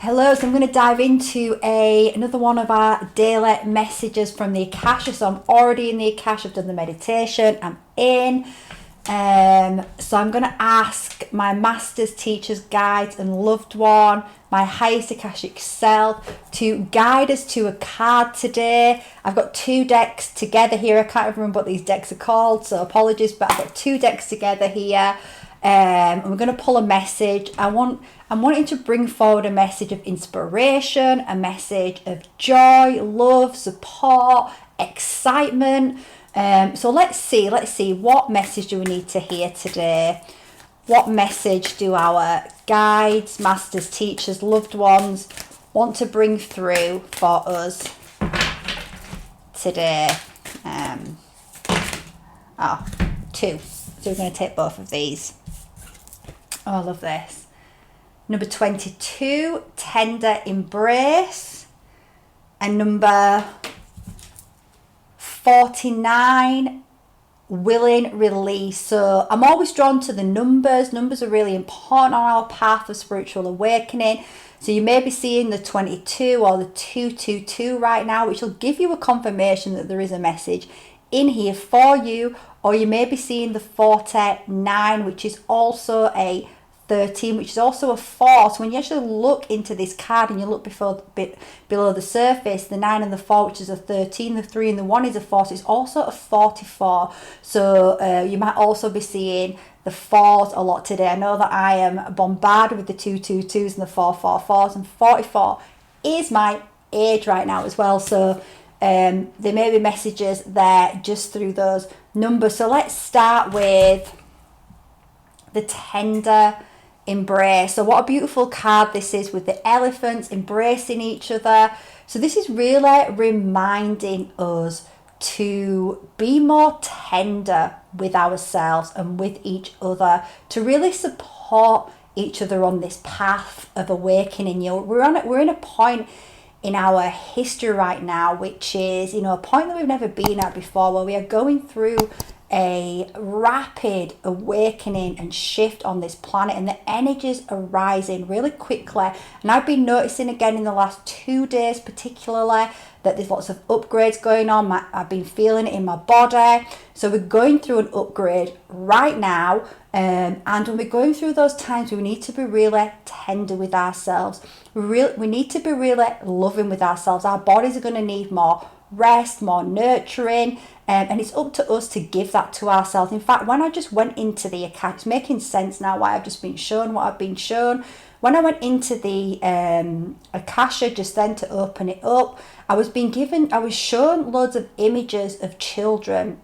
Hello, so I'm going to dive into another one of our daily messages from the Akashic. So I'm already in the Akashic, I've done the meditation, I'm in. So I'm going to ask my masters, teachers, guides and loved one, my highest Akashic self, to guide us to a card today. I've got two decks together here. I can't remember what these decks are called, so apologies, but I've got two decks together here. And we're going to pull a message. I'm wanting to bring forward a message of inspiration, a message of joy, love, support, excitement. So let's see what message do we need to hear today? What message do our guides, masters, teachers, loved ones want to bring through for us today? Two. So we're going to take both of these. Oh, I love this. Number 22, tender embrace. And number 49, willing release. So I'm always drawn to the numbers. Numbers are really important on our path of spiritual awakening. So you may be seeing the 22 or the 222 right now, which will give you a confirmation that there is a message in here for you. Or you may be seeing the 49, which is also a 13, which is also a 4. So when you actually look into this card and you look below the surface, the 9 and the 4, which is a 13, the 3 and the 1 is a 4, so it's also a 44. So you might also be seeing the 4s a lot today. I know that I am bombarded with the 222s and the 444s, and 44 is my age right now as well. So there may be messages there just through those numbers. So let's start with the tender embrace. So what a beautiful card this is, with the elephants embracing each other. So this is really reminding us to be more tender with ourselves and with each other, to really support each other on this path of awakening. We're in a point in our history right now, which is, a point that we've never been at before, where we are going through a rapid awakening and shift on this planet, and the energies are rising really quickly. And I've been noticing again in the last 2 days particularly that there's lots of upgrades going on. I've been feeling it in my body. So we're going through an upgrade right now, and when we're going through those times, we need to be really tender with ourselves. We need to be really loving with ourselves. Our bodies are going to need more rest, more nurturing, and it's up to us to give that to ourselves. In fact, when I just went into the Akashic, it's making sense now why I've just been shown what I've been shown. When I went into the Akasha just then to open it up, I was shown loads of images of children,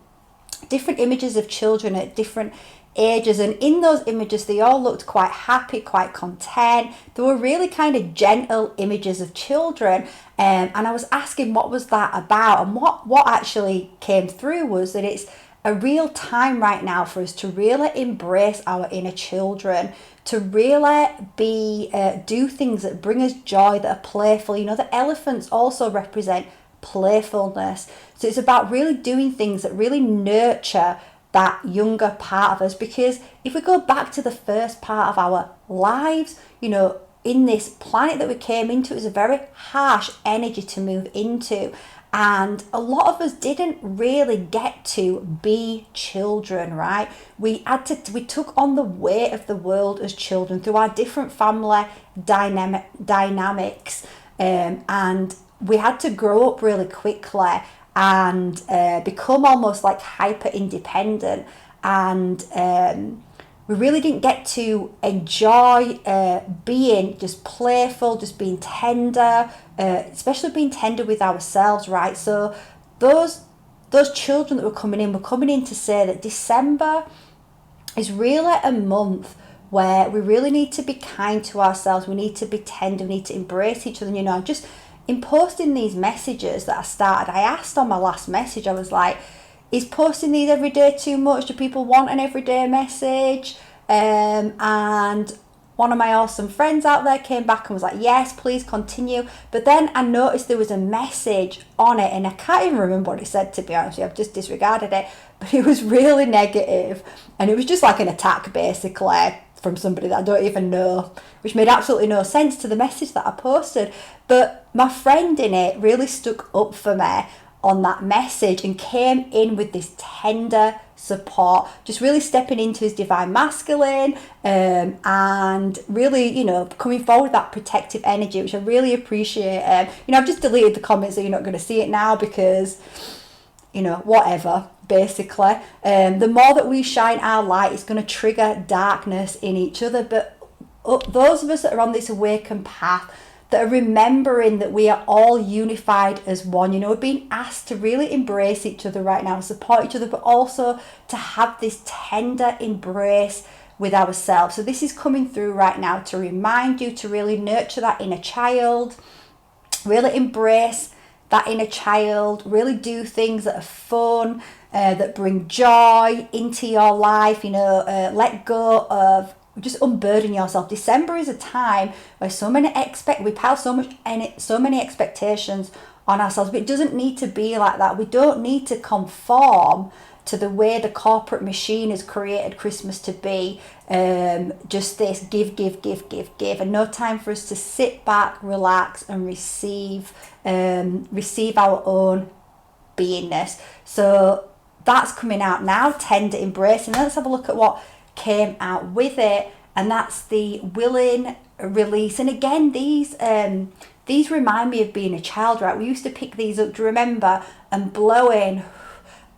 different images of children at different ages, and in those images they all looked quite happy, quite content. They were really kind of gentle images of children, and I was asking what was that about, and what actually came through was that it's a real time right now for us to really embrace our inner children, to really do things that bring us joy, that are playful. The elephants also represent playfulness, so it's about really doing things that really nurture that younger part of us. Because if we go back to the first part of our lives, in this planet that we came into, it was a very harsh energy to move into, and a lot of us didn't really get to be children, right? We took on the weight of the world as children through our different family dynamics, and we had to grow up really quickly and become almost like hyper independent, and we really didn't get to enjoy being just playful, just being tender, especially being tender with ourselves, right? So those children that were coming in to say that December is really a month where we really need to be kind to ourselves. We need to be tender. We need to embrace each other. Just in posting these messages that I started, I asked on my last message, I was like, is posting these every day too much? Do people want an everyday message? And one of my awesome friends out there came back and was like, yes, please continue. But then I noticed there was a message on it, and I can't even remember what it said, to be honest with you. I've just disregarded it. But it was really negative, and it was just like an attack, basically. from somebody that I don't even know, which made absolutely no sense to the message that I posted. But my friend in it really stuck up for me on that message and came in with this tender support, just really stepping into his divine masculine, and really, you know, coming forward with that protective energy, which I really appreciate. You know, I've just deleted the comments, so you're not going to see it now because, you know, whatever, basically. The more that we shine our light, it's going to trigger darkness in each other. But those of us that are on this awakened path, that are remembering that we are all unified as one, you know, we're being asked to really embrace each other right now, support each other, but also to have this tender embrace with ourselves. So this is coming through right now to remind you to really nurture that inner child, really embrace that inner child, really do things that are fun, that bring joy into your life, you know, let go of, just unburden yourself. December is a time where we pile so many expectations on ourselves, but it doesn't need to be like that. We don't need to conform to the way the corporate machine has created Christmas to be. Just this give, and no time for us to sit back, relax, and receive our own beingness. So that's coming out now, tender embrace. And let's have a look at what came out with it, and that's the willing release. And again, these remind me of being a child, right? We used to pick these up, do you remember, and blowing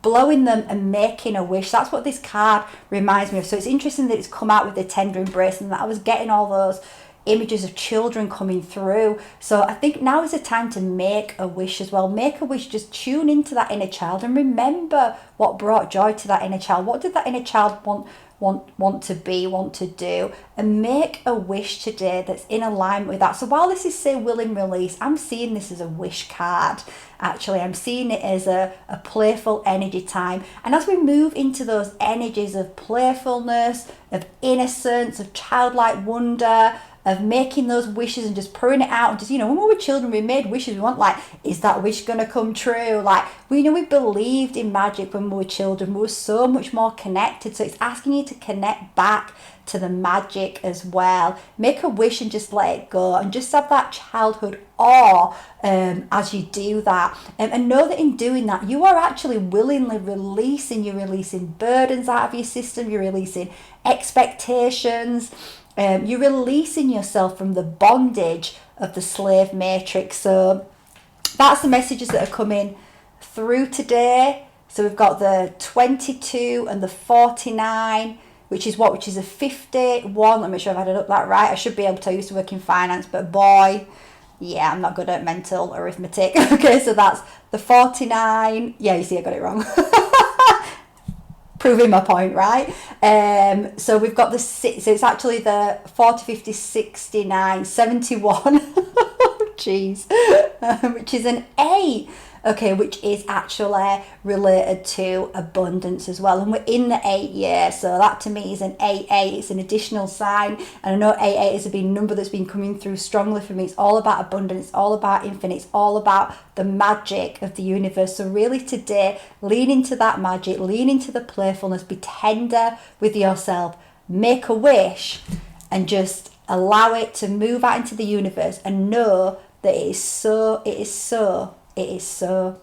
them and making a wish. That's what this card reminds me of. So it's interesting that it's come out with the tender embrace, and that I was getting all those images of children coming through. So I think now is the time to make a wish as well. Make a wish, just tune into that inner child and remember what brought joy to that inner child. What did that inner child want to be, want to do, and make a wish today that's in alignment with that. So while this is say willing release, I'm seeing this as a wish card. Actually, I'm seeing it as a playful energy time. And as we move into those energies of playfulness, of innocence, of childlike wonder, of making those wishes and just pouring it out, and just, you know, when we were children, we made wishes. We want, like, is that wish gonna come true? Like, we believed in magic when we were children. We were so much more connected. So it's asking you to connect back to the magic as well. Make a wish and just let it go, and just have that childhood awe as you do that, and know that in doing that you are actually willingly releasing. You're releasing burdens out of your system, you're releasing expectations, you're releasing yourself from the bondage of the slave matrix. So that's the messages that are coming through today. So we've got the 22 and the 49, which is a 51. Let me make sure I've added up that right. I should be able to. I used to work in finance, but boy, yeah, I'm not good at mental arithmetic. Okay, so that's the 49. Yeah, you see, I got it wrong. Proving my point, right? So we've got the 6. So it's actually the 40, 50, 69, 71. Jeez. Which is an 8. Okay, which is actually related to abundance as well. And we're in the 8 year, so that to me is an 8-8. It's an additional sign. And I know 8-8 is a big number that's been coming through strongly for me. It's all about abundance, it's all about infinite, it's all about the magic of the universe. So really today, lean into that magic, lean into the playfulness, be tender with yourself, make a wish, and just allow it to move out into the universe, and know that it is so, it is so, it is so.